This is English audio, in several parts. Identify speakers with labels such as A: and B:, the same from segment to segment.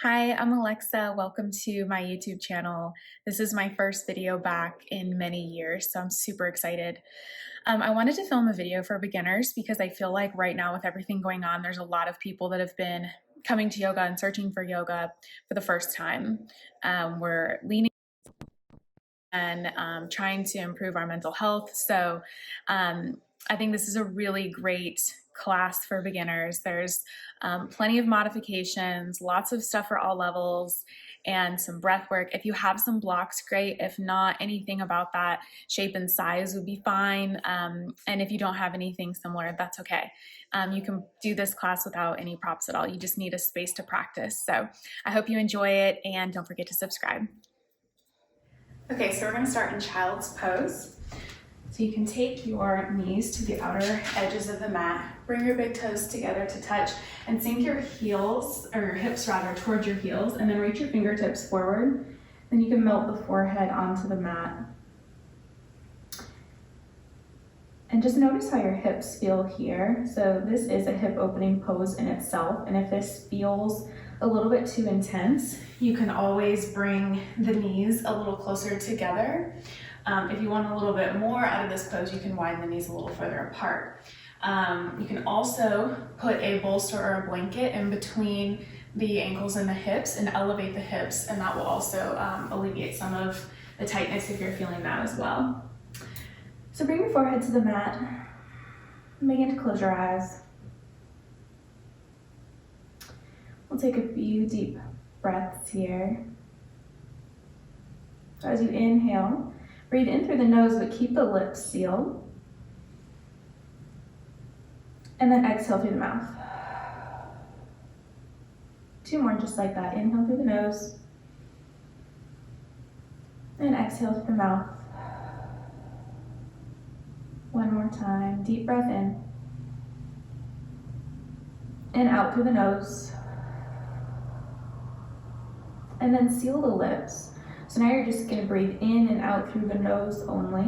A: Hi, I'm Alexa. Welcome to my YouTube channel. This is my first video back in many years, so I'm super excited. I wanted to film a video for beginners because I feel like right now with everything going on, there's a lot of people that have been coming to yoga and searching for yoga for the first time. We're leaning and trying to improve our mental health. So I think this is a really great class for beginners. There's plenty of modifications, lots of stuff for all levels, and some breath work. If you have some blocks, great. If not, anything about that shape and size would be fine. And if you don't have anything similar, that's okay. You can do this class without any props at all. You just need a space to practice. So I hope you enjoy it, and don't forget to subscribe. Okay, so we're going to start in child's pose. So you can take your knees to the outer edges of the mat, bring your big toes together to touch, and sink your heels, or your hips rather, towards your heels, and then reach your fingertips forward. Then you can melt the forehead onto the mat. And just notice how your hips feel here. So this is a hip opening pose in itself, and if this feels a little bit too intense, you can always bring the knees a little closer together. If you want a little bit more out of this pose, you can widen the knees a little further apart. You can also put a bolster or a blanket in between the ankles and the hips and elevate the hips, and that will also alleviate some of the tightness if you're feeling that as well. So bring your forehead to the mat and begin to close your eyes. We'll take a few deep breaths here. So as you inhale, breathe in through the nose, but keep the lips sealed. And then exhale through the mouth. Two more just like that. Inhale through the nose. And exhale through the mouth. One more time. Deep breath in. And out through the nose. And then seal the lips. So now you're just going to breathe in and out through the nose only.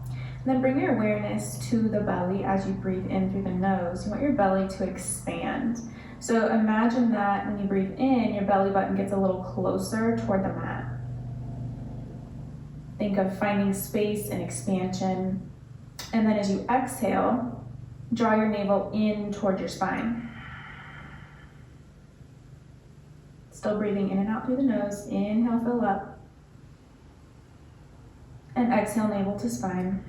A: And then bring your awareness to the belly as you breathe in through the nose. You want your belly to expand. So imagine that when you breathe in, your belly button gets a little closer toward the mat. Think of finding space and expansion. And then as you exhale, draw your navel in toward your spine. Still breathing in and out through the nose. Inhale, fill up. And exhale, navel to spine.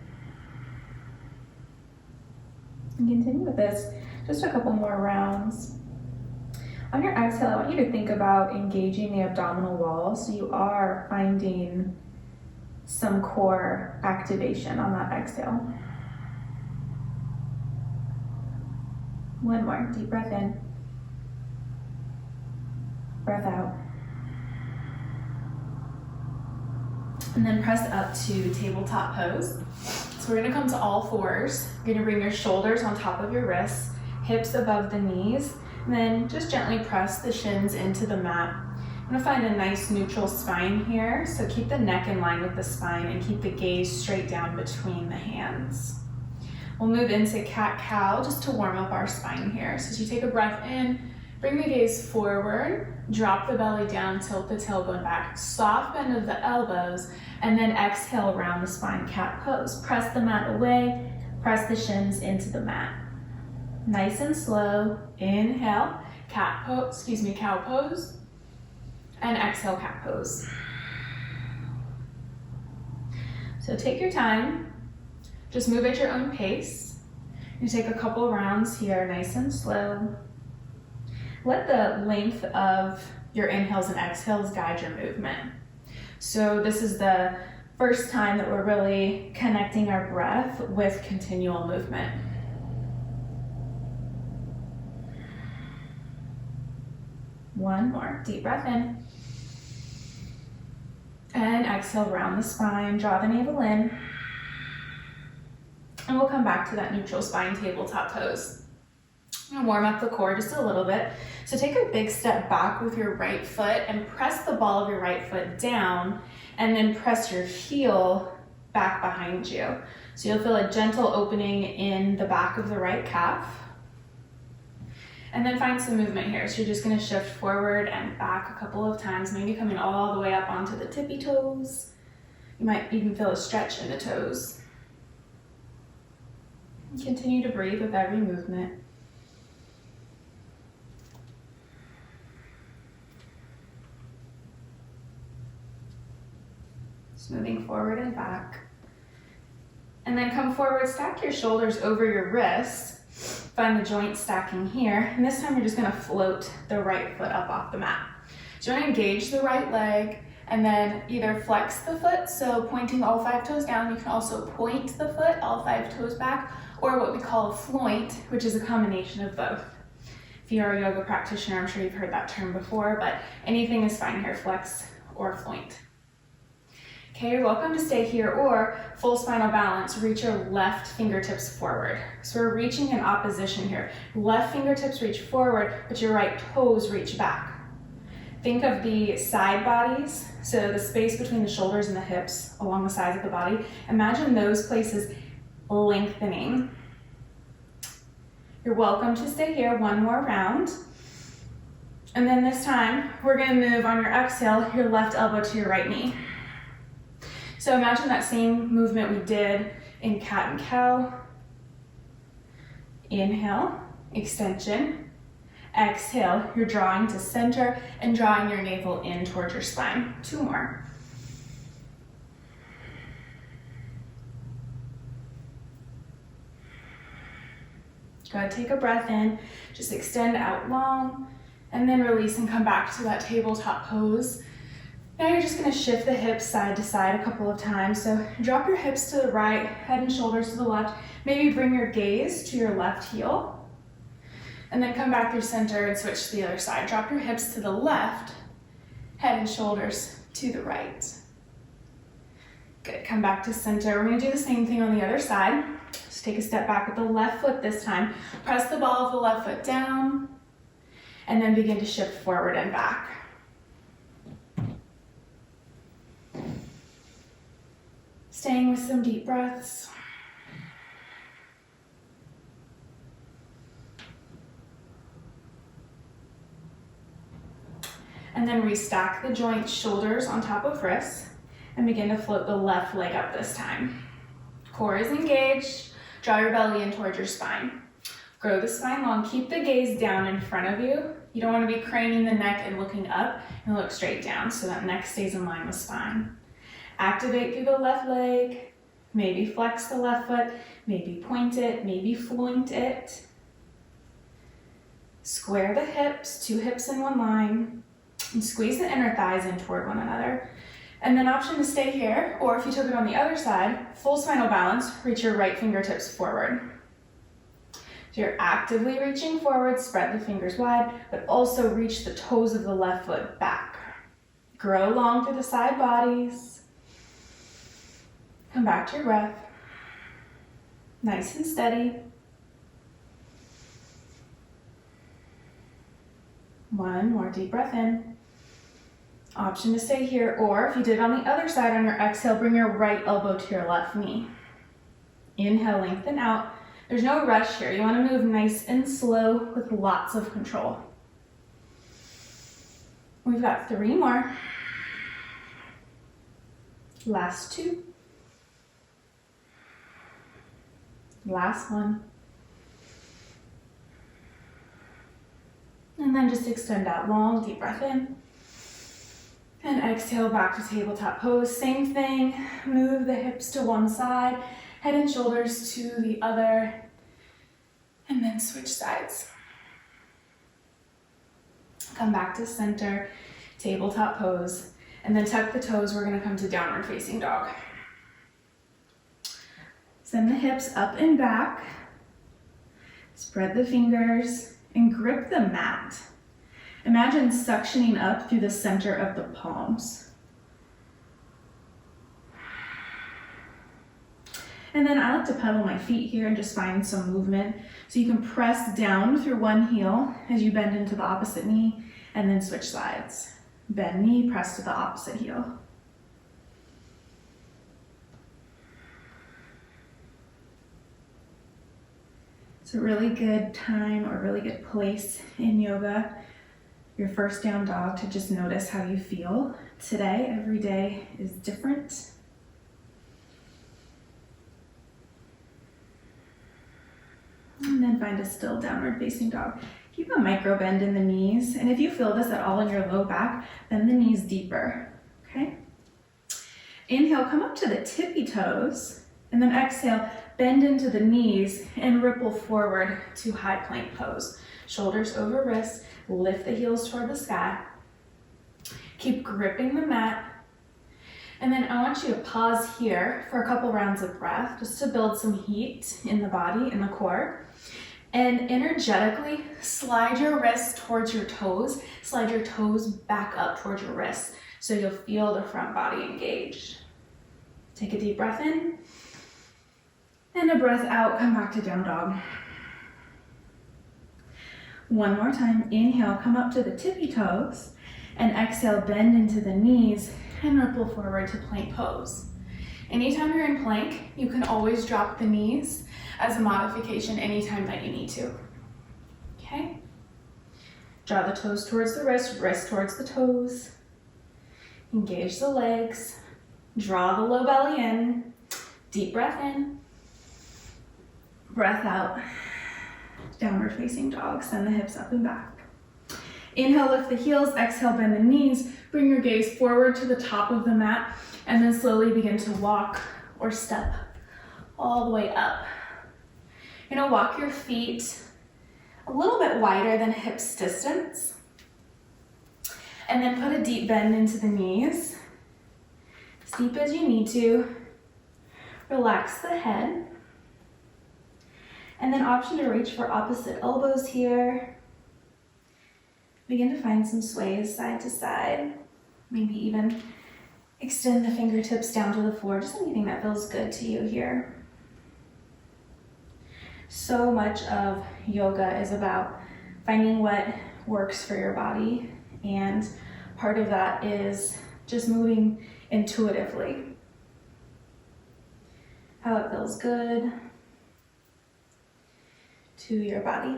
A: And continue with this, just a couple more rounds. On your exhale, I want you to think about engaging the abdominal wall, so you are finding some core activation on that exhale. One more, deep breath in. Breath out. And then press up to tabletop pose. So we're gonna come to all fours. You're gonna bring your shoulders on top of your wrists, hips above the knees, and then just gently press the shins into the mat. I'm gonna find a nice neutral spine here, so keep the neck in line with the spine and keep the gaze straight down between the hands. We'll move into cat-cow just to warm up our spine here. So as you take a breath in, bring the gaze forward, drop the belly down, tilt the tailbone back, soft bend of the elbows, and then exhale around the spine, cat pose. Press the mat away, press the shins into the mat. Nice and slow, inhale, cow pose, and exhale, cat pose. So take your time, just move at your own pace. You take a couple rounds here, nice and slow. Let the length of your inhales and exhales guide your movement. So this is the first time that we're really connecting our breath with continual movement. One more, deep breath in. And exhale, round the spine, draw the navel in. And we'll come back to that neutral spine tabletop pose. I'm gonna warm up the core just a little bit. So take a big step back with your right foot and press the ball of your right foot down, and then press your heel back behind you. So you'll feel a gentle opening in the back of the right calf. And then find some movement here. So you're just gonna shift forward and back a couple of times, maybe coming all the way up onto the tippy toes. You might even feel a stretch in the toes. And continue to breathe with every movement. Just moving forward and back. And then come forward, stack your shoulders over your wrists. Find the joint stacking here. And this time you're just gonna float the right foot up off the mat. So you wanna engage the right leg and then either flex the foot, so pointing all 5 toes down. You can also point the foot, all 5 toes back, or what we call a floint, which is a combination of both. If you're a yoga practitioner, I'm sure you've heard that term before, but anything is fine here, flex or floint. Okay, you're welcome to stay here, or full spinal balance, reach your left fingertips forward. So we're reaching in opposition here. Left fingertips reach forward, but your right toes reach back. Think of the side bodies, so the space between the shoulders and the hips along the sides of the body. Imagine those places lengthening. You're welcome to stay here, one more round. And then this time, we're gonna move on your exhale, your left elbow to your right knee. So imagine that same movement we did in cat and cow. Inhale, extension. Exhale, you're drawing to center and drawing your navel in towards your spine. 2 more. Go ahead, take a breath in, just extend out long, and then release and come back to that tabletop pose. Now you're just gonna shift the hips side to side a couple of times. So drop your hips to the right, head and shoulders to the left. Maybe bring your gaze to your left heel. And then come back through center and switch to the other side. Drop your hips to the left, head and shoulders to the right. Good, come back to center. We're gonna do the same thing on the other side. Just take a step back with the left foot this time. Press the ball of the left foot down, and then begin to shift forward and back. Staying with some deep breaths. And then restack the joints, shoulders on top of wrists, and begin to float the left leg up this time. Core is engaged. Draw your belly in towards your spine. Grow the spine long. Keep the gaze down in front of you. You don't want to be craning the neck and looking up, and look straight down so that neck stays in line with spine. Activate through the left leg. Maybe flex the left foot, maybe point it, maybe floint it. Square the hips, 2 hips in one line, and squeeze the inner thighs in toward one another. And then option to stay here, or if you took it on the other side, full spinal balance, reach your right fingertips forward. So you're actively reaching forward, spread the fingers wide, but also reach the toes of the left foot back. Grow long through the side bodies. Come back to your breath. Nice and steady. One more deep breath in. Option to stay here, or if you did on the other side on your exhale, bring your right elbow to your left knee. Inhale, lengthen out. There's no rush here. You want to move nice and slow with lots of control. We've got 3 more. Last 2. Last one. And then just extend out long, deep breath in. And exhale back to tabletop pose. Same thing, move the hips to one side, head and shoulders to the other, and then switch sides. Come back to center, tabletop pose, and then tuck the toes. We're gonna come to downward facing dog. Send the hips up and back, spread the fingers, and grip the mat. Imagine suctioning up through the center of the palms. And then I like to pedal my feet here and just find some movement. So you can press down through one heel as you bend into the opposite knee, and then switch sides. Bend knee, press to the opposite heel. It's a really good time or really good place in yoga, your first down dog, to just notice how you feel today. Every day is different. And then find a still downward facing dog. Keep a micro bend in the knees. And if you feel this at all in your low back, bend the knees deeper, okay? Inhale, come up to the tippy toes. And then exhale, bend into the knees and ripple forward to high plank pose. Shoulders over wrists, lift the heels toward the sky. Keep gripping the mat. And then I want you to pause here for a couple rounds of breath, just to build some heat in the body, in the core. And energetically slide your wrists towards your toes, slide your toes back up towards your wrists, so you'll feel the front body engaged. Take a deep breath in. And a breath out, come back to down dog. One more time, inhale, come up to the tippy toes, and exhale, bend into the knees and ripple forward to plank pose. Anytime you're in plank, you can always drop the knees as a modification anytime that you need to. Okay? Draw the toes towards the wrist, wrist towards the toes. Engage the legs. Draw the low belly in. Deep breath in. Breath out. Downward facing dog. Send the hips up and back. Inhale, lift the heels. Exhale, bend the knees. Bring your gaze forward to the top of the mat, and then slowly begin to walk or step all the way up. You're gonna walk your feet a little bit wider than hips distance, and then put a deep bend into the knees, as deep as you need to. Relax the head. And then option to reach for opposite elbows here. Begin to find some sways side to side. Maybe even extend the fingertips down to the floor, just anything that feels good to you here. So much of yoga is about finding what works for your body, and part of that is just moving intuitively. How it feels good to your body.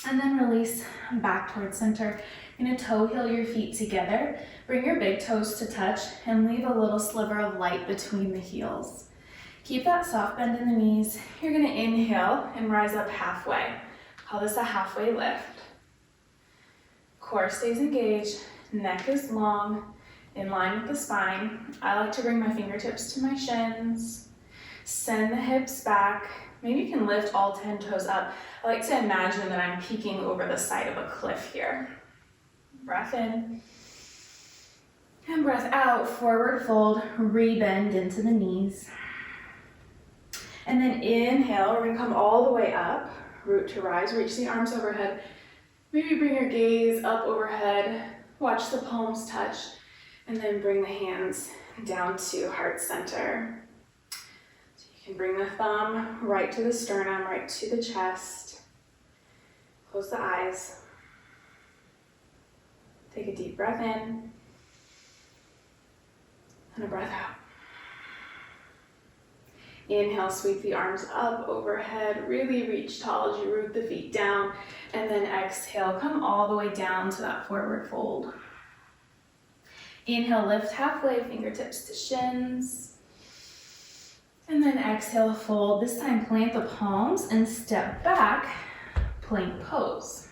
A: And then release back towards center. You're gonna toe heel your feet together. Bring your big toes to touch and leave a little sliver of light between the heels. Keep that soft bend in the knees. You're gonna inhale and rise up halfway. Call this a halfway lift. Core stays engaged, neck is long, in line with the spine. I like to bring my fingertips to my shins. Send the hips back. Maybe you can lift all 10 toes up. I like to imagine that I'm peeking over the side of a cliff here. Breath in. And breath out, forward fold, re-bend into the knees. And then inhale, we're gonna come all the way up, root to rise, reach the arms overhead. Maybe bring your gaze up overhead, watch the palms touch, and then bring the hands down to heart center. You can bring the thumb right to the sternum, right to the chest. Close the eyes. Take a deep breath in and a breath out. Inhale, sweep the arms up overhead, really reach tall as you root the feet down, and then exhale, come all the way down to that forward fold. Inhale, lift halfway, fingertips to shins. And then exhale, fold. This time plant the palms and step back, plank pose.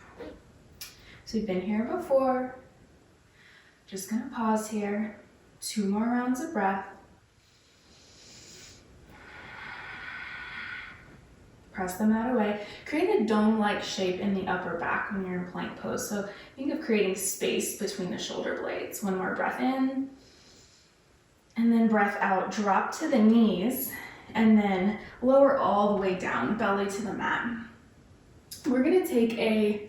A: So we've been here before. Just gonna pause here. 2 more rounds of breath. Press the mat away. Create a dome-like shape in the upper back when you're in plank pose. So think of creating space between the shoulder blades. 1 more breath in. And then breath out, drop to the knees, and then lower all the way down, belly to the mat. We're gonna take a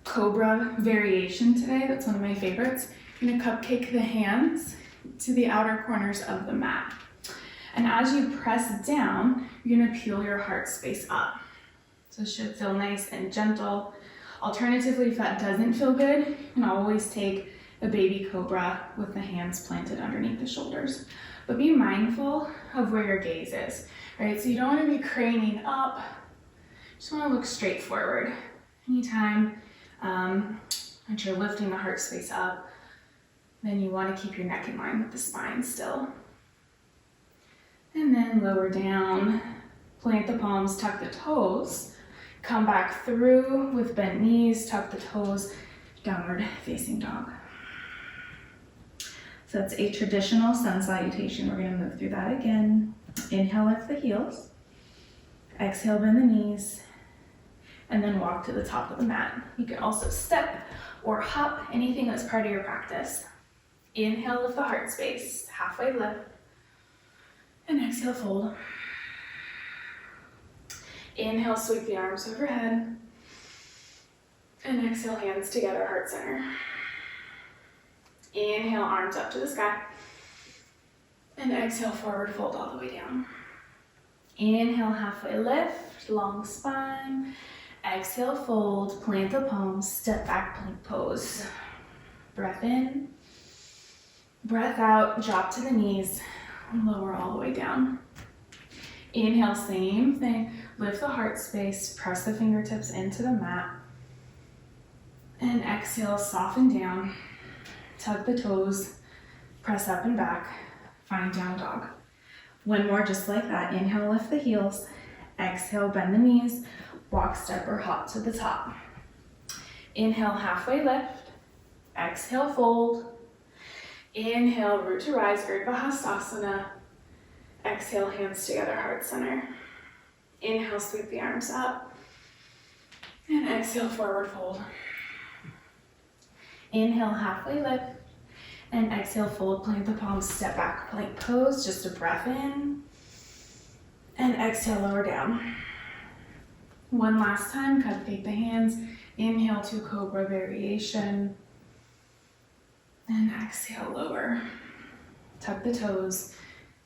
A: cobra variation today. That's one of my favorites. You're gonna cupcake the hands to the outer corners of the mat. And as you press down, you're gonna peel your heart space up. So it should feel nice and gentle. Alternatively, if that doesn't feel good, you can always take a baby cobra with the hands planted underneath the shoulders. But be mindful of where your gaze is, right? So you don't wanna be craning up. Just want to look straight forward. Anytime that you're lifting the heart space up, then you want to keep your neck in line with the spine still. And then lower down, plant the palms, tuck the toes, come back through with bent knees, tuck the toes, downward facing dog. So it's a traditional sun salutation. We're going to move through that again. Inhale, lift the heels. Exhale, bend the knees. And then walk to the top of the mat. You can also step or hop, anything that's part of your practice. Inhale, lift the heart space, halfway lift. And exhale, fold. Inhale, sweep the arms overhead. And exhale, hands together, heart center. Inhale, arms up to the sky. And exhale, forward fold all the way down. Inhale, halfway lift, long spine. Exhale, fold, plant the palms, step back, plank pose. Breath in. Breath out, drop to the knees, lower all the way down. Inhale, same thing. Lift the heart space, press the fingertips into the mat. And exhale, soften down. Tuck the toes, press up and back, find down dog. One more just like that. Inhale, lift the heels. Exhale, bend the knees, walk, step, or hop to the top. Inhale, halfway lift. Exhale, fold. Inhale, root to rise, Urdhva. Exhale, hands together, heart center. Inhale, sweep the arms up. And exhale, forward fold. Inhale, halfway lift. And exhale, fold, plant the palms, step back, plank pose, just a breath in. And exhale, lower down. One last time, cupcake the hands. Inhale to cobra variation. And exhale, lower. Tuck the toes,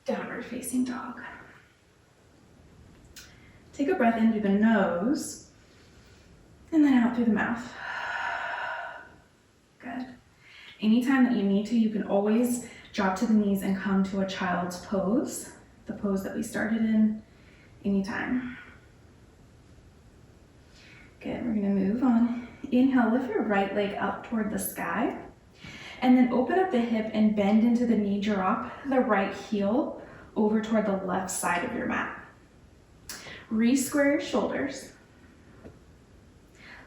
A: downward facing dog. Take a breath in through the nose, and then out through the mouth. Good. Anytime that you need to, you can always drop to the knees and come to a child's pose, the pose that we started in, anytime. Good, we're gonna move on. Inhale, lift your right leg up toward the sky, and then open up the hip and bend into the knee, drop the right heel over toward the left side of your mat. Re-square your shoulders.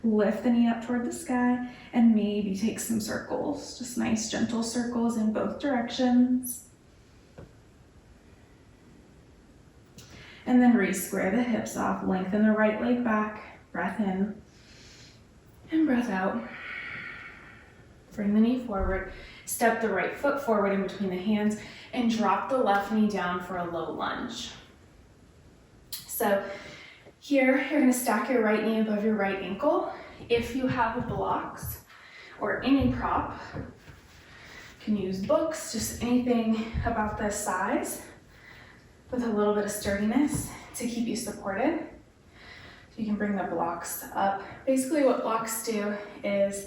A: Lift the knee up toward the sky and maybe take some circles, just nice gentle circles in both directions. And then re-square the hips off, lengthen the right leg back, breath in and breath out. Bring the knee forward, step the right foot forward in between the hands and drop the left knee down for a low lunge. So here, you're gonna stack your right knee above your right ankle. If you have blocks or any prop, you can use books, just anything about this size with a little bit of sturdiness to keep you supported. So you can bring the blocks up. Basically what blocks do is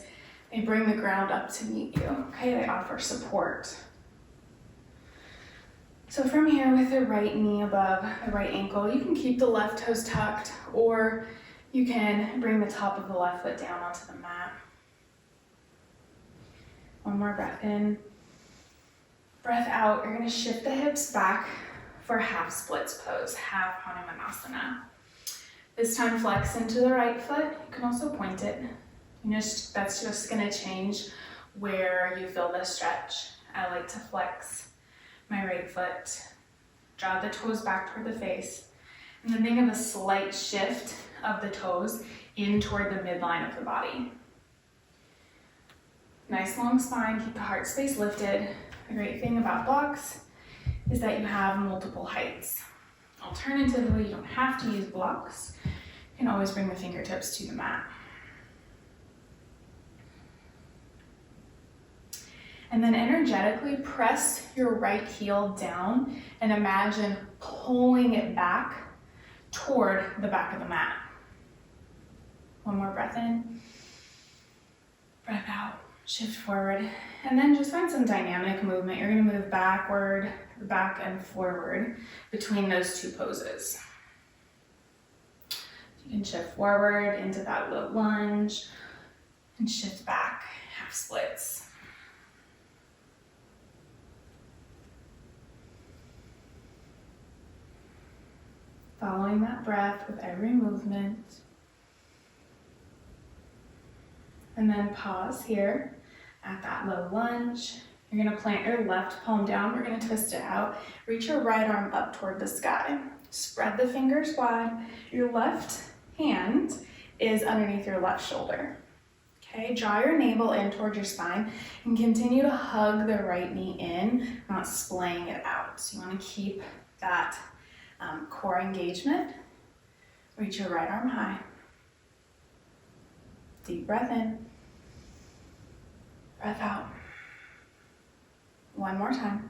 A: they bring the ground up to meet you, okay? They offer support. So from here with the right knee above the right ankle, you can keep the left toes tucked, or you can bring the top of the left foot down onto the mat. One more breath in. Breath out, you're gonna shift the hips back for half splits pose, half Hanumanasana. This time flex into the right foot. You can also point it. That's just gonna change where you feel the stretch. I like to flex my right foot, draw the toes back toward the face, and then think of a slight shift of the toes in toward the midline of the body. Nice long spine, keep the heart space lifted. The great thing about blocks is that you have multiple heights. Alternatively, you don't have to use blocks. You can always bring the fingertips to the mat. And then energetically press your right heel down and imagine pulling it back toward the back of the mat. One more breath in, breath out, shift forward, and then just find some dynamic movement. You're gonna move backward, back and forward between those two poses. You can shift forward into that low lunge and shift back, half splits. Following that breath with every movement. And then pause here at that low lunge. You're gonna plant your left palm down. We're gonna twist it out. Reach your right arm up toward the sky. Spread the fingers wide. Your left hand is underneath your left shoulder. Okay, draw your navel in toward your spine and continue to hug the right knee in, not splaying it out. So you wanna keep that core engagement. Reach your right arm high. Deep breath in. Breath out. One more time.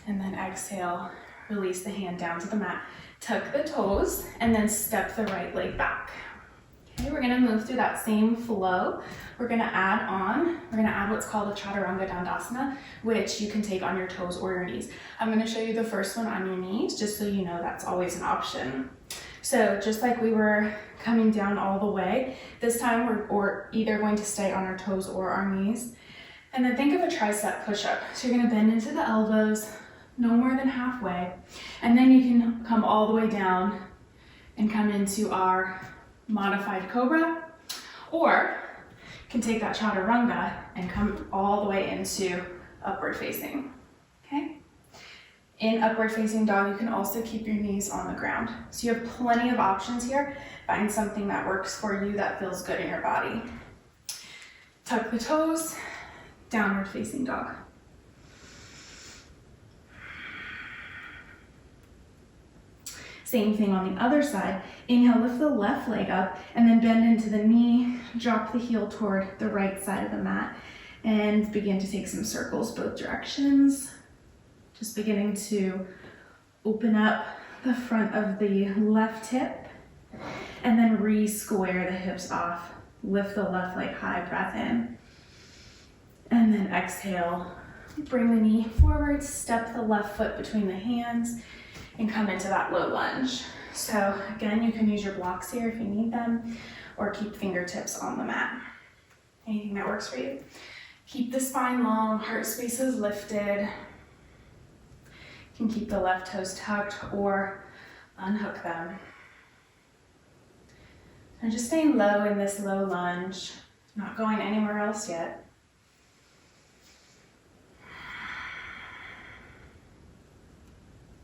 A: And then exhale, release the hand down to the mat. Tuck the toes and then step the right leg back. Okay, we're gonna move through that same flow. We're gonna add what's called a chaturanga dandasana, which you can take on your toes or your knees. I'm gonna show you the first one on your knees, just so you know that's always an option. So just like we were coming down all the way, this time we're either going to stay on our toes or our knees. And then think of a tricep push-up. So you're gonna bend into the elbows, no more than halfway. And then you can come all the way down and come into our modified cobra, or you can take that chaturanga and come all the way into upward facing, okay? In upward facing dog, you can also keep your knees on the ground. So you have plenty of options here. Find something that works for you that feels good in your body. Tuck the toes, downward facing dog. Same thing on the other side. Inhale, lift the left leg up and then bend into the knee, drop the heel toward the right side of the mat and begin to take some circles both directions. Just beginning to open up the front of the left hip and then re-square the hips off. Lift the left leg high, breath in. And then exhale, bring the knee forward, step the left foot between the hands and come into that low lunge. So again, you can use your blocks here if you need them, or keep fingertips on the mat. Anything that works for you. Keep the spine long, heart spaces lifted. You can keep the left toes tucked or unhook them. And just staying low in this low lunge, not going anywhere else yet.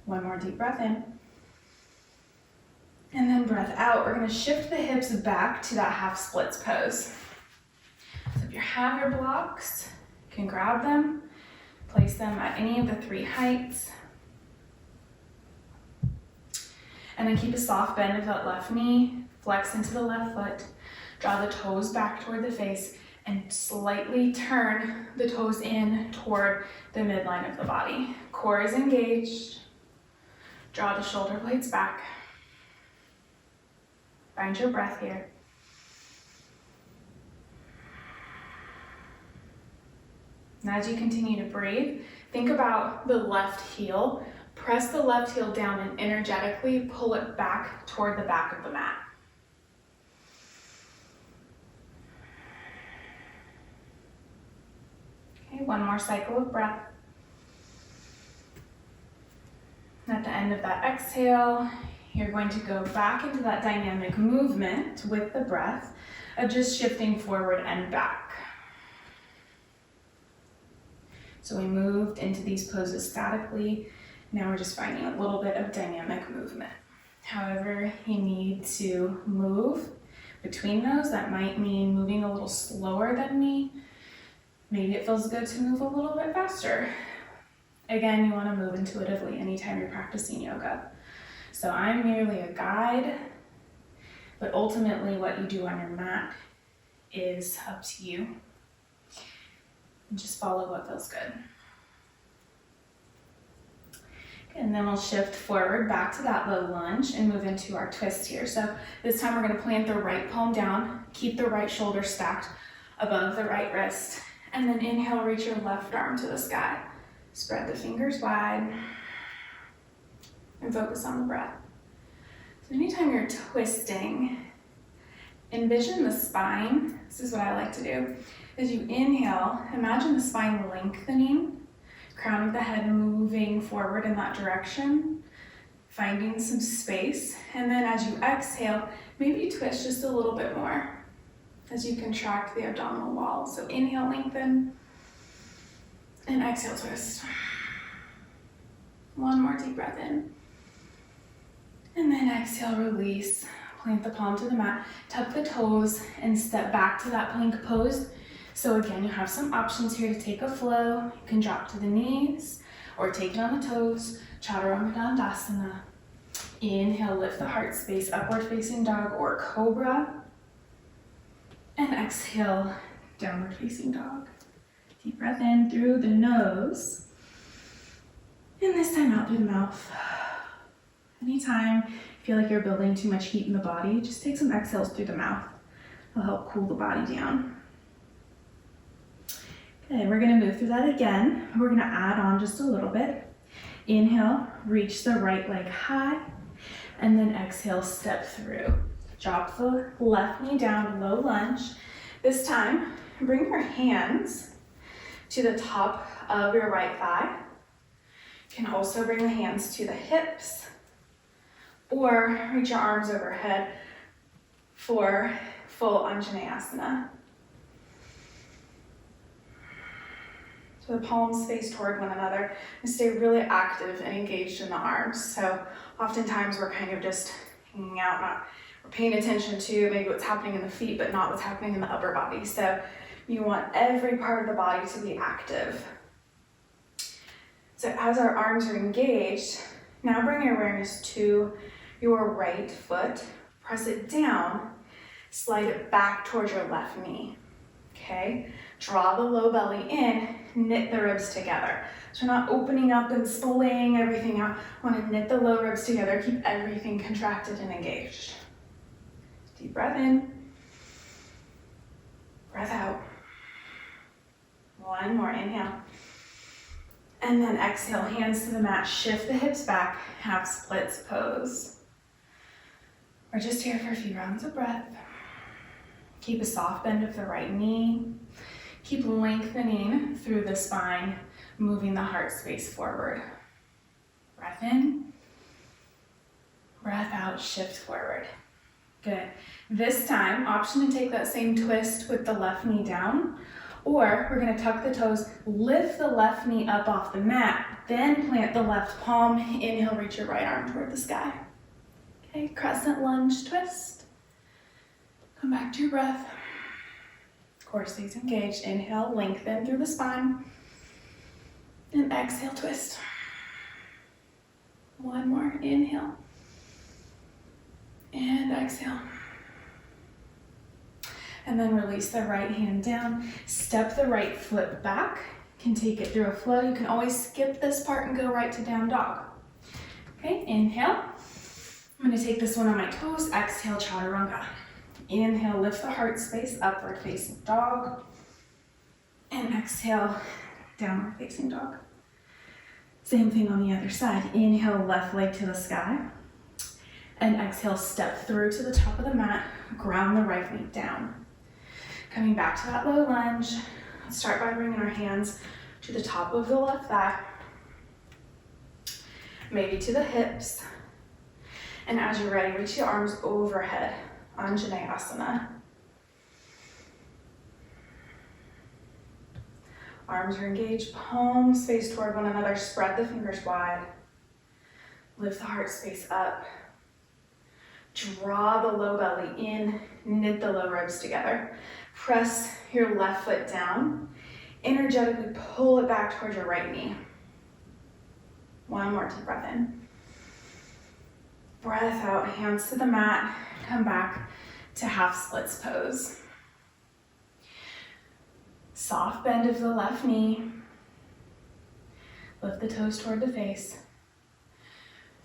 A: One more deep breath in. And then breath out. We're gonna shift the hips back to that half splits pose. So if you have your blocks, you can grab them, place them at any of the three heights. And then keep a soft bend of that left knee, flex into the left foot, draw the toes back toward the face, and slightly turn the toes in toward the midline of the body. Core is engaged. Draw the shoulder blades back. Find your breath here. And as you continue to breathe, think about the left heel. Press the left heel down and energetically pull it back toward the back of the mat. Okay, one more cycle of breath. At the end of that exhale, you're going to go back into that dynamic movement with the breath of just shifting forward and back. So we moved into these poses statically. Now we're just finding a little bit of dynamic movement. However, you need to move between those. That might mean moving a little slower than me. Maybe it feels good to move a little bit faster. Again, you want to move intuitively anytime you're practicing yoga. So I'm merely a guide, but ultimately what you do on your mat is up to you. And just follow what feels good. And then we'll shift forward back to that low lunge and move into our twist here. So this time we're going to plant the right palm down, keep the right shoulder stacked above the right wrist, and then inhale, reach your left arm to the sky. Spread the fingers wide and focus on the breath. So anytime you're twisting, envision the spine. This is what I like to do. As you inhale, imagine the spine lengthening, crown of the head moving forward in that direction, finding some space. And then as you exhale, maybe twist just a little bit more as you contract the abdominal wall. So inhale, lengthen, and exhale, twist. One more deep breath in. And then exhale, release. Plant the palm to the mat, tuck the toes, and step back to that plank pose. So again, you have some options here to take a flow. You can drop to the knees or take it on the toes, chaturanga dandasana. Inhale, lift the heart space, upward facing dog or cobra. And exhale, downward facing dog. Deep breath in through the nose. And this time out through the mouth. Anytime you feel like you're building too much heat in the body, just take some exhales through the mouth. It'll help cool the body down. Okay, we're gonna move through that again. We're gonna add on just a little bit. Inhale, reach the right leg high, and then exhale, step through. Drop the left knee down, low lunge. This time, bring your hands to the top of your right thigh. You can also bring the hands to the hips, or reach your arms overhead for full Anjaneyasana. So the palms face toward one another and stay really active and engaged in the arms. So oftentimes we're kind of just hanging out, we're paying attention to maybe what's happening in the feet, but not what's happening in the upper body. So you want every part of the body to be active. So as our arms are engaged, now bring your awareness to your right foot, press it down, slide it back towards your left knee, okay? Draw the low belly in, knit the ribs together. So we're not opening up and splaying everything out. We want to knit the low ribs together, keep everything contracted and engaged. Deep breath in, breath out. One more, inhale. And then exhale, hands to the mat, shift the hips back, half splits pose. We're just here for a few rounds of breath. Keep a soft bend of the right knee. Keep lengthening through the spine, moving the heart space forward. Breath in, breath out, shift forward. Good. This time, option to take that same twist with the left knee down, or we're gonna tuck the toes, lift the left knee up off the mat, then plant the left palm, inhale, reach your right arm toward the sky. Okay, crescent lunge twist. Come back to your breath. Core stays engaged. Inhale, lengthen through the spine. And exhale, twist. One more, inhale. And exhale. And then release the right hand down. Step the right foot back. You can take it through a flow. You can always skip this part and go right to down dog. Okay, inhale. I'm gonna take this one on my toes. Exhale, chaturanga. Inhale, lift the heart space, upward facing dog. And exhale, downward facing dog. Same thing on the other side. Inhale, left leg to the sky. And exhale, step through to the top of the mat, ground the right knee down. Coming back to that low lunge, let's start by bringing our hands to the top of the left thigh, maybe to the hips. And as you're ready, reach your arms overhead, Anjaneyasana. Arms are engaged, palms face toward one another, spread the fingers wide. Lift the heart space up. Draw the low belly in, knit the low ribs together. Press your left foot down. Energetically pull it back towards your right knee. One more deep breath in. Breath out, hands to the mat. Come back to half splits pose. Soft bend of the left knee. Lift the toes toward the face.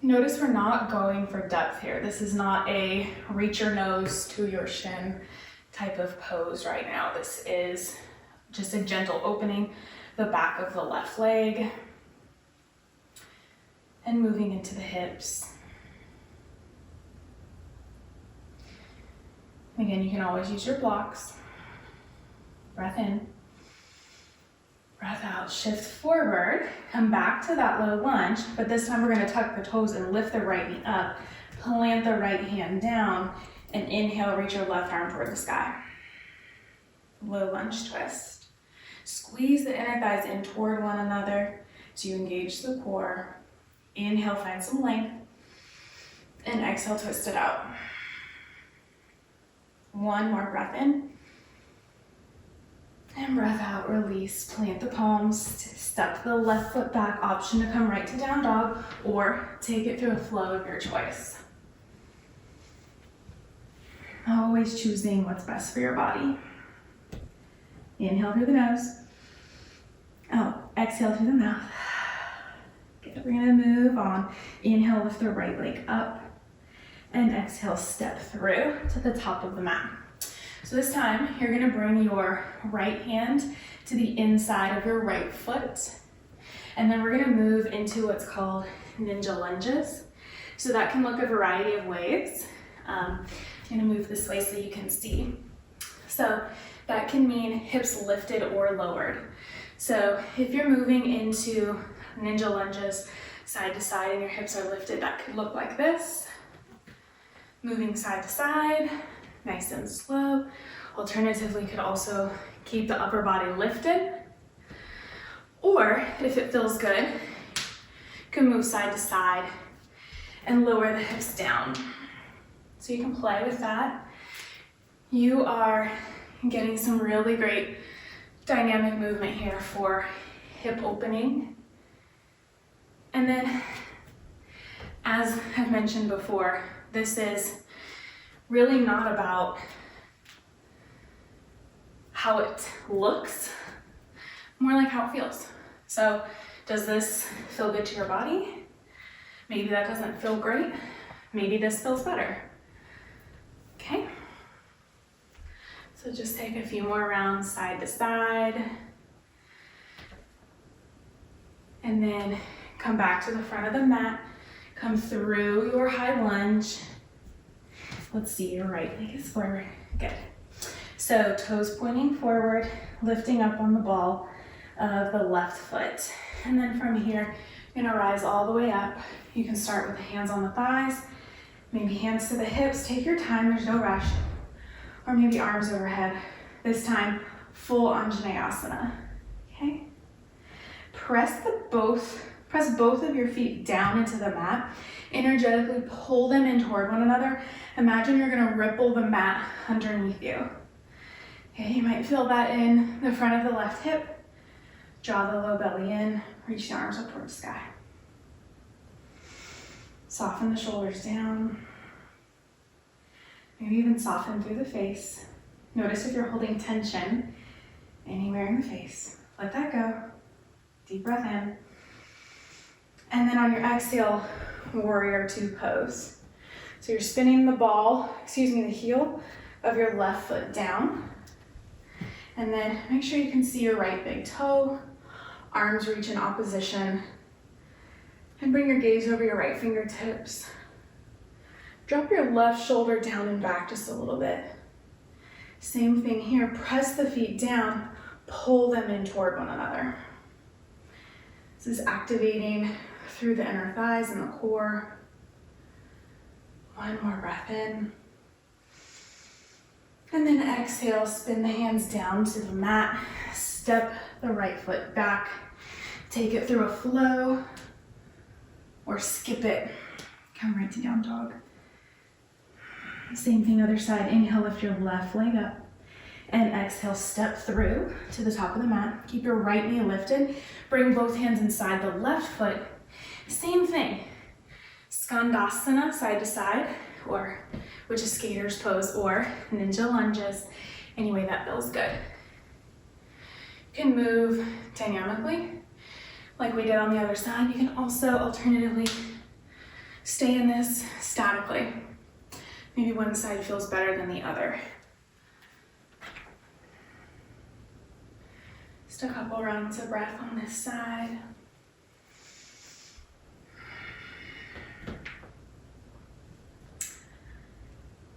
A: Notice we're not going for depth here. This is not a reach your nose to your shin type of pose right now. This is just a gentle opening the back of the left leg and moving into the hips. Again, you can always use your blocks. Breath in, breath out, shift forward, come back to that low lunge, but this time we're gonna tuck the toes and lift the right knee up, plant the right hand down, and inhale, reach your left arm toward the sky. Low lunge twist. Squeeze the inner thighs in toward one another to engage the core. Inhale, find some length, and exhale, twist it out. One more breath in. And breath out, release. Plant the palms, step the left foot back, option to come right to down dog, or take it through a flow of your choice. Always choosing what's best for your body. Inhale through the nose. Out, exhale through the mouth. Good, we're gonna move on. Inhale, lift the right leg up, and exhale, step through to the top of the mat. So this time, you're gonna bring your right hand to the inside of your right foot. And then we're gonna move into what's called ninja lunges. So that can look a variety of ways. I'm gonna move this way so you can see. So that can mean hips lifted or lowered. So if you're moving into ninja lunges side to side and your hips are lifted, that could look like this. Moving side to side, nice and slow. Alternatively, could also keep the upper body lifted. Or if it feels good, you can move side to side and lower the hips down. So you can play with that. You are getting some really great dynamic movement here for hip opening. And then, as I've mentioned before, this is really not about how it looks, more like how it feels. So does this feel good to your body? Maybe that doesn't feel great. Maybe this feels better. Okay? So just take a few more rounds side to side. And then come back to the front of the mat. Come through your high lunge. Let's see, your right leg is forward. Good. So toes pointing forward, lifting up on the ball of the left foot. And then from here, you're gonna rise all the way up. You can start with the hands on the thighs, maybe hands to the hips. Take your time, there's no rush. Or maybe arms overhead. This time, full Anjaneyasana. Okay? Press both of your feet down into the mat. Energetically pull them in toward one another. Imagine you're gonna ripple the mat underneath you. Okay, you might feel that in the front of the left hip. Draw the low belly in, reach the arms up towards the sky. Soften the shoulders down. Maybe even soften through the face. Notice if you're holding tension anywhere in the face. Let that go. Deep breath in. And then on your exhale, warrior two pose. So you're spinning the the heel of your left foot down. And then make sure you can see your right big toe. Arms reach in opposition. And bring your gaze over your right fingertips. Drop your left shoulder down and back just a little bit. Same thing here. Press the feet down. Pull them in toward one another. This is activating through the inner thighs and the core. One more breath in. And then exhale, spin the hands down to the mat. Step the right foot back. Take it through a flow or skip it. Come right to down dog. Same thing, other side. Inhale, lift your left leg up. And exhale, step through to the top of the mat. Keep your right knee lifted. Bring both hands inside the left foot. Same thing. Skandasana, side to side, or which is skater's pose, or ninja lunges. Any way that feels good. You can move dynamically, like we did on the other side. You can also alternatively stay in this statically. Maybe one side feels better than the other. Just a couple rounds of breath on this side.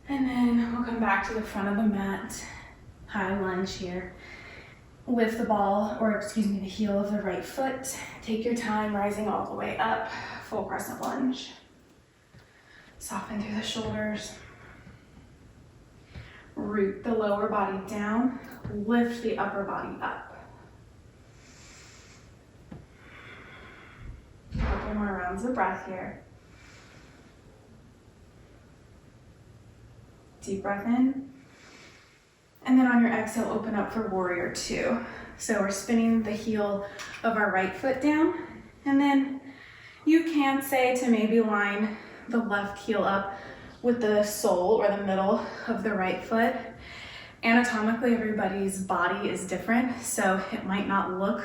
A: And then we'll come back back to the front of the mat, high lunge here. Lift the ball, or excuse me, the heel of the right foot. Take your time, rising all the way up, full crescent lunge. Soften through the shoulders. Root the lower body down, lift the upper body up. Couple more rounds of breath here. Deep breath in. And then on your exhale, open up for warrior two. So we're spinning the heel of our right foot down. And then you can say to maybe line the left heel up with the sole or the middle of the right foot. Anatomically, everybody's body is different, so it might not look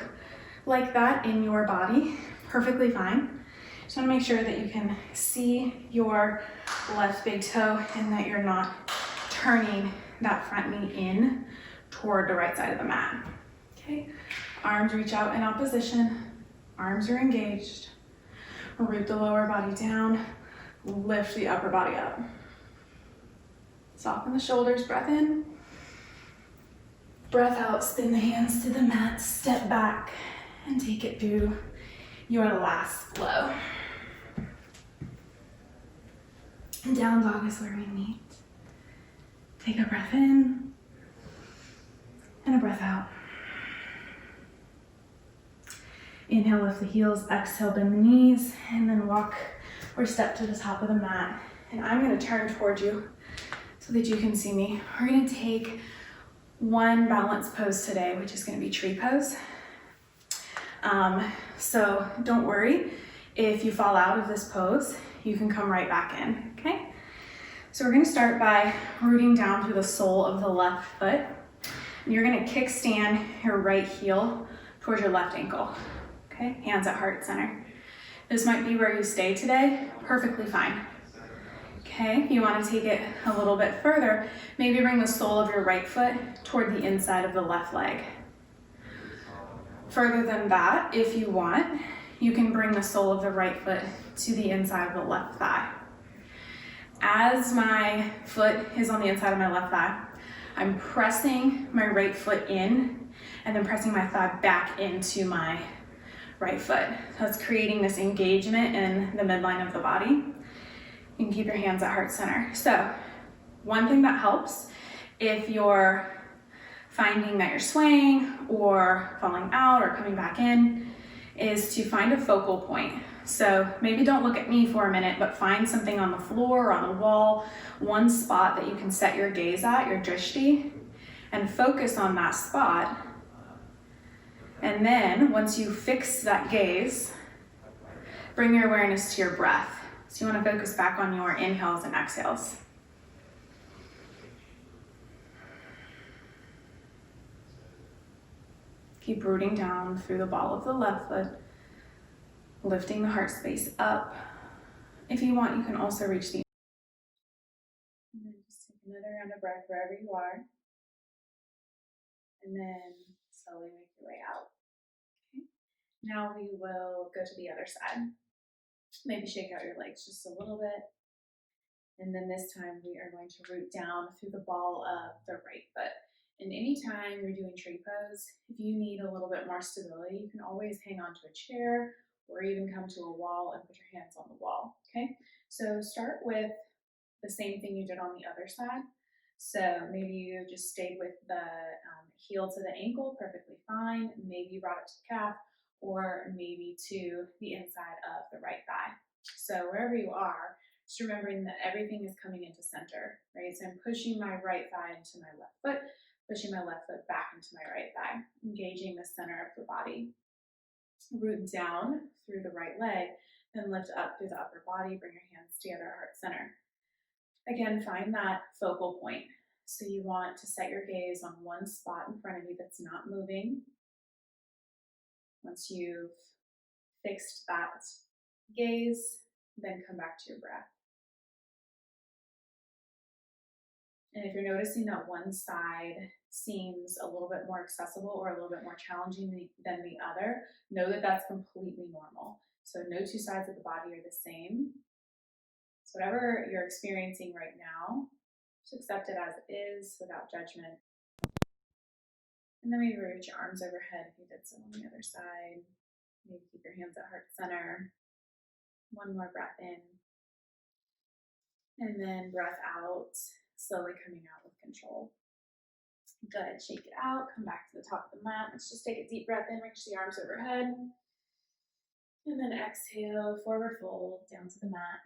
A: like that in your body. Perfectly fine. Just want to make sure that you can see your left big toe and that you're not turning that front knee in toward the right side of the mat. Okay, arms reach out in opposition, arms are engaged. Root the lower body down, lift the upper body up. Soften the shoulders, breath in. Breath out, spin the hands to the mat, step back, and take it through your last flow. And down dog is where we meet. Take a breath in, and a breath out. Inhale, lift the heels, exhale, bend the knees, and then walk or step to the top of the mat. And I'm gonna turn towards you so that you can see me. We're gonna take one balance pose today, which is gonna be tree pose. So don't worry, if you fall out of this pose, you can come right back in, okay? So we're gonna start by rooting down through the sole of the left foot. And you're gonna kickstand your right heel towards your left ankle, okay? Hands at heart center. This might be where you stay today, perfectly fine. Okay, you wanna take it a little bit further, maybe bring the sole of your right foot toward the inside of the left leg. Further than that, if you want, you can bring the sole of the right foot to the inside of the left thigh. As my foot is on the inside of my left thigh, I'm pressing my right foot in and then pressing my thigh back into my right foot. So it's creating this engagement in the midline of the body. You can keep your hands at heart center. So one thing that helps if you're finding that you're swaying or falling out or coming back in is to find a focal point. So maybe don't look at me for a minute, but find something on the floor or on the wall, one spot that you can set your gaze at, your drishti, and focus on that spot. And then once you fix that gaze, bring your awareness to your breath. So you want to focus back on your inhales and exhales. Keep rooting down through the ball of the left foot, lifting the heart space up. If you want, you can also reach the. And then just take another round of breath wherever you are. And then slowly make your way out. Okay. Now we will go to the other side. Maybe shake out your legs just a little bit. And then this time we are going to root down through the ball of the right foot. And anytime you're doing tree pose, if you need a little bit more stability, you can always hang onto a chair or even come to a wall and put your hands on the wall, okay? So start with the same thing you did on the other side. So maybe you just stayed with the heel to the ankle, perfectly fine. Maybe you brought it to the calf, or maybe to the inside of the right thigh. So wherever you are, just remembering that everything is coming into center, right? So I'm pushing my right thigh into my left foot, pushing my left foot back into my right thigh, engaging the center of the body. Root down through the right leg, then lift up through the upper body, bring your hands together at heart center. Again, find that focal point. So you want to set your gaze on one spot in front of you that's not moving. Once you've fixed that gaze, then come back to your breath. And if you're noticing that one side seems a little bit more accessible or a little bit more challenging than the other, know that that's completely normal. So no two sides of the body are the same. So whatever you're experiencing right now, Just accept it as it is without judgment. And then maybe reach your arms overhead if you did so on the other side. Maybe keep your hands at heart center. One more breath in. And then breath out, slowly coming out with control. Good, shake it out, come back to the top of the mat. Let's just take a deep breath in, reach the arms overhead. And then exhale, forward fold, down to the mat.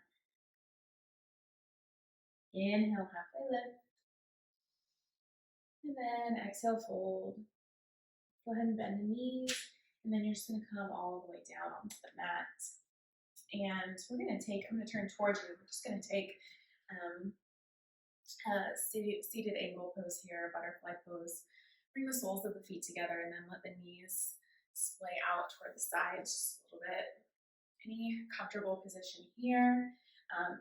A: Inhale, halfway lift. And then exhale, fold. Go ahead and bend the knees. And then you're just gonna come all the way down onto the mat. And I'm gonna turn towards you. We're just gonna take seated angle pose here, butterfly pose. Bring the soles of the feet together and then let the knees splay out toward the sides just a little bit. Any comfortable position here.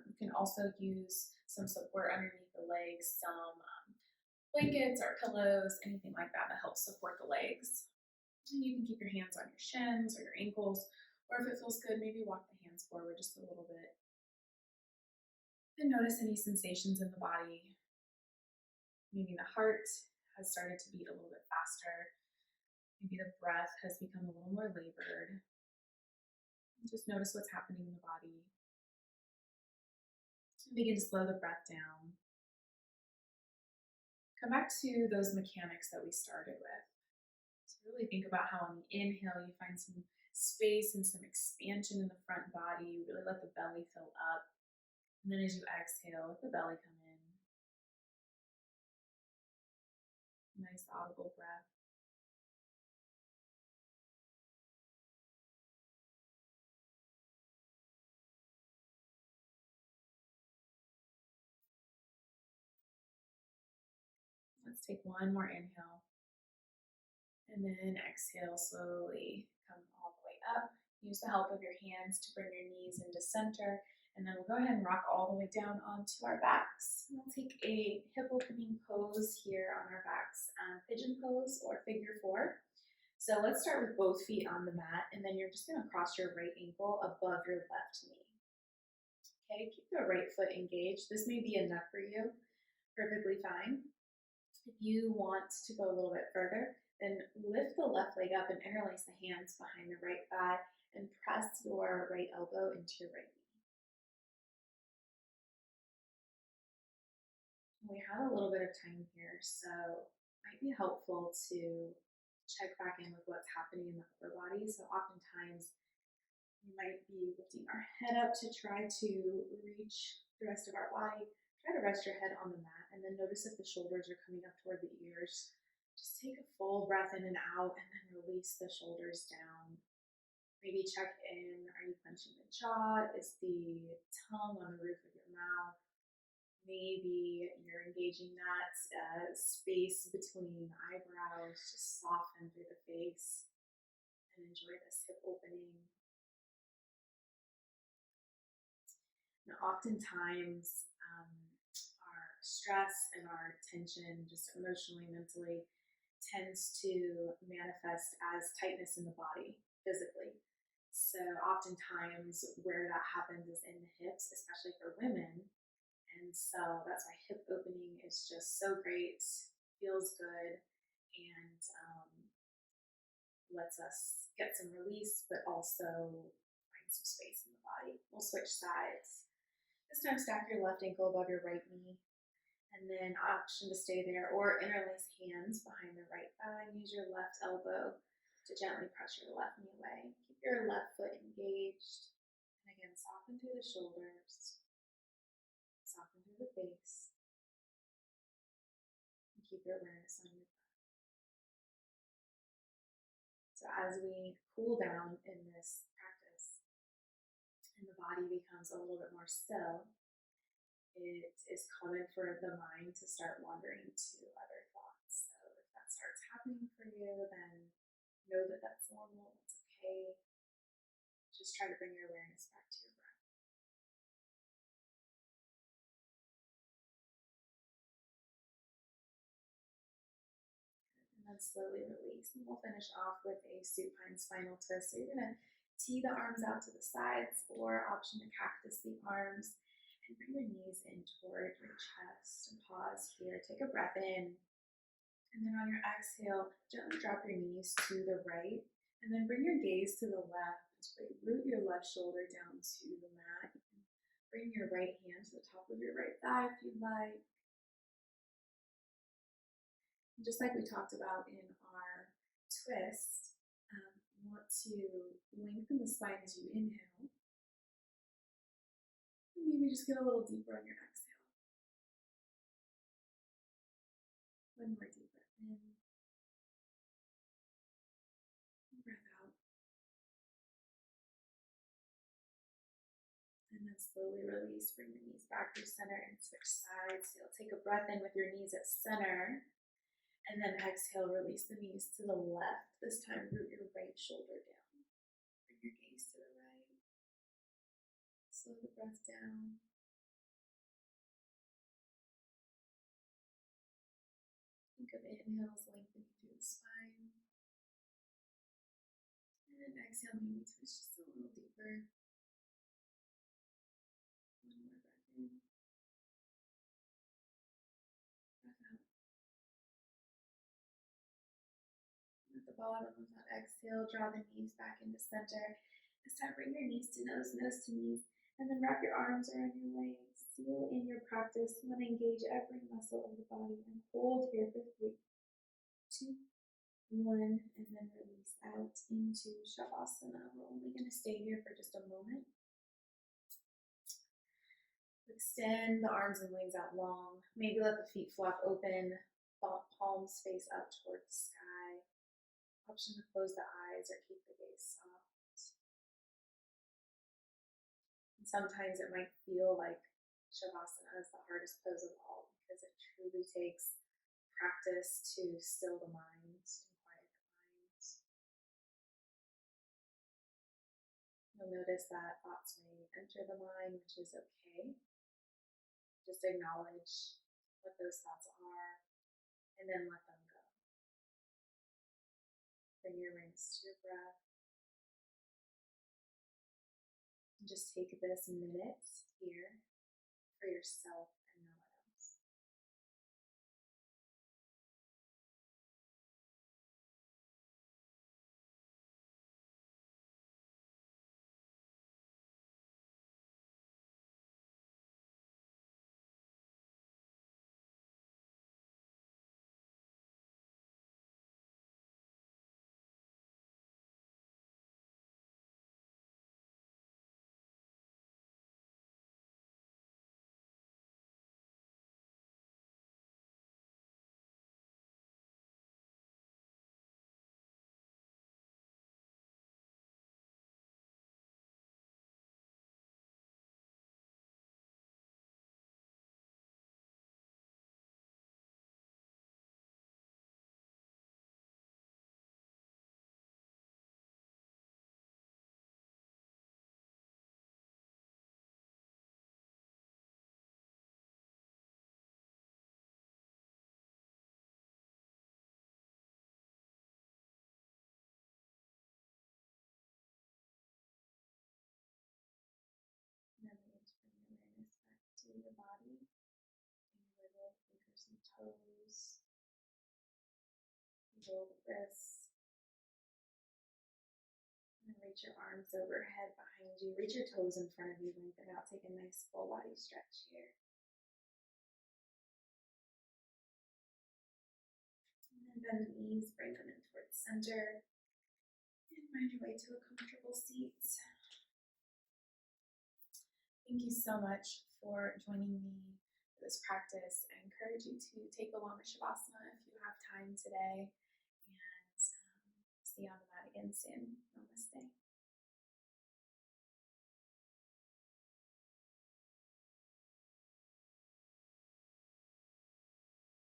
A: You can also use some support underneath the legs, some blankets or pillows, anything like that that helps support the legs. And you can keep your hands on your shins or your ankles, or if it feels good, maybe walk the hands forward just a little bit. And notice any sensations in the body. Maybe the heart has started to beat a little bit faster. Maybe the breath has become a little more labored. And just notice what's happening in the body. And begin to slow the breath down. Come back to those mechanics that we started with. So really think about how on the inhale you find some space and some expansion in the front body. You really let the belly fill up. And then as you exhale, let the belly come in. Nice audible breath. Let's take one more inhale. And then exhale, slowly come all the way up. Use the help of your hands to bring your knees into center. And then we'll go ahead and rock all the way down onto our backs. We'll take a hip opening pose here on our backs, pigeon pose or figure four. So let's start with both feet on the mat, and then you're just gonna cross your right ankle above your left knee. Okay, keep the right foot engaged. This may be enough for you, perfectly fine. If you want to go a little bit further, then lift the left leg up and interlace the hands behind the right thigh and press your right elbow into your right knee. We have a little bit of time here, so it might be helpful to check back in with what's happening in the upper body. So oftentimes we might be lifting our head up to try to reach the rest of our body. Try to rest your head on the mat and then notice if the shoulders are coming up toward the ears. Just take a full breath in and out and then release the shoulders down. Maybe check in, are you clenching the jaw? Is the tongue on the roof of your mouth? Maybe you're engaging that space between the eyebrows. Just soften through the face and enjoy this hip opening. Now, oftentimes, our stress and our tension, just emotionally, mentally, tends to manifest as tightness in the body physically. So oftentimes where that happens is in the hips, especially for women. And so that's why hip opening is just so great, feels good, and lets us get some release, but also find some space in the body. We'll switch sides. This time stack your left ankle above your right knee, and then option to stay there, or interlace hands behind the right thigh and use your left elbow to gently press your left knee away. Keep your left foot engaged, and again, soften through the shoulders, soften through the face, and keep your awareness on your breath. So as we cool down in this practice, and the body becomes a little bit more still, it is common for the mind to start wandering to other thoughts. So if that starts happening for you, then know that that's normal, it's okay. Just try to bring your awareness back to your breath. And then slowly release. And we'll finish off with a supine spinal twist. So you're going to tee the arms out to the sides, or option to cactus the arms. And bring your knees in toward your chest and pause here. Take a breath in. And then on your exhale, gently drop your knees to the right. And then bring your gaze to the left. Just root your left shoulder down to the mat. Bring your right hand to the top of your right thigh if you'd like. And just like we talked about in our twist, you want to lengthen the spine as you inhale. And maybe just get a little deeper on your exhale. One more deep breath in. Breath out. And then slowly release. Bring the knees back through center and switch sides. So you'll take a breath in with your knees at center. And then exhale, release the knees to the left. This time, root your right shoulder down. Bring your gaze to the right. Slow the breath down. Think of inhales lengthening through the spine. And then exhale, maybe twist just a little deeper. One more breath in. Breath out. And at the bottom of that exhale, draw the knees back into center. This time, bring your knees to nose, nose to knees. And then wrap your arms around your legs. Seal in your practice. You want to engage every muscle of the body and hold here for 3, 2, 1, and then release out into Shavasana. We're only going to stay here for just a moment. Extend the arms and legs out long. Maybe let the feet flop open, palms face up towards the sky. Option to close the eyes or keep the gaze soft. And sometimes it might feel like Shavasana is the hardest pose of all because it truly takes practice to still the mind and quiet the mind. You'll notice that thoughts may enter the mind, which is okay. Just acknowledge what those thoughts are and then let them go. Bring your awareness to your breath. And just take this minute here for yourself and no one else. Now begin to bring your awareness back to your body. Can you wiggle fingers and toes? Roll the wrists. And then reach your arms overhead behind you. Reach your toes in front of you. Lengthen out. Take a nice full body stretch here. And then bend the knees. Bring them in towards center. And find your way to a comfortable seat. Thank you so much for joining me for this practice. I encourage you to take the longer Shavasana if you have time today. And see you on the mat again soon. Namaste.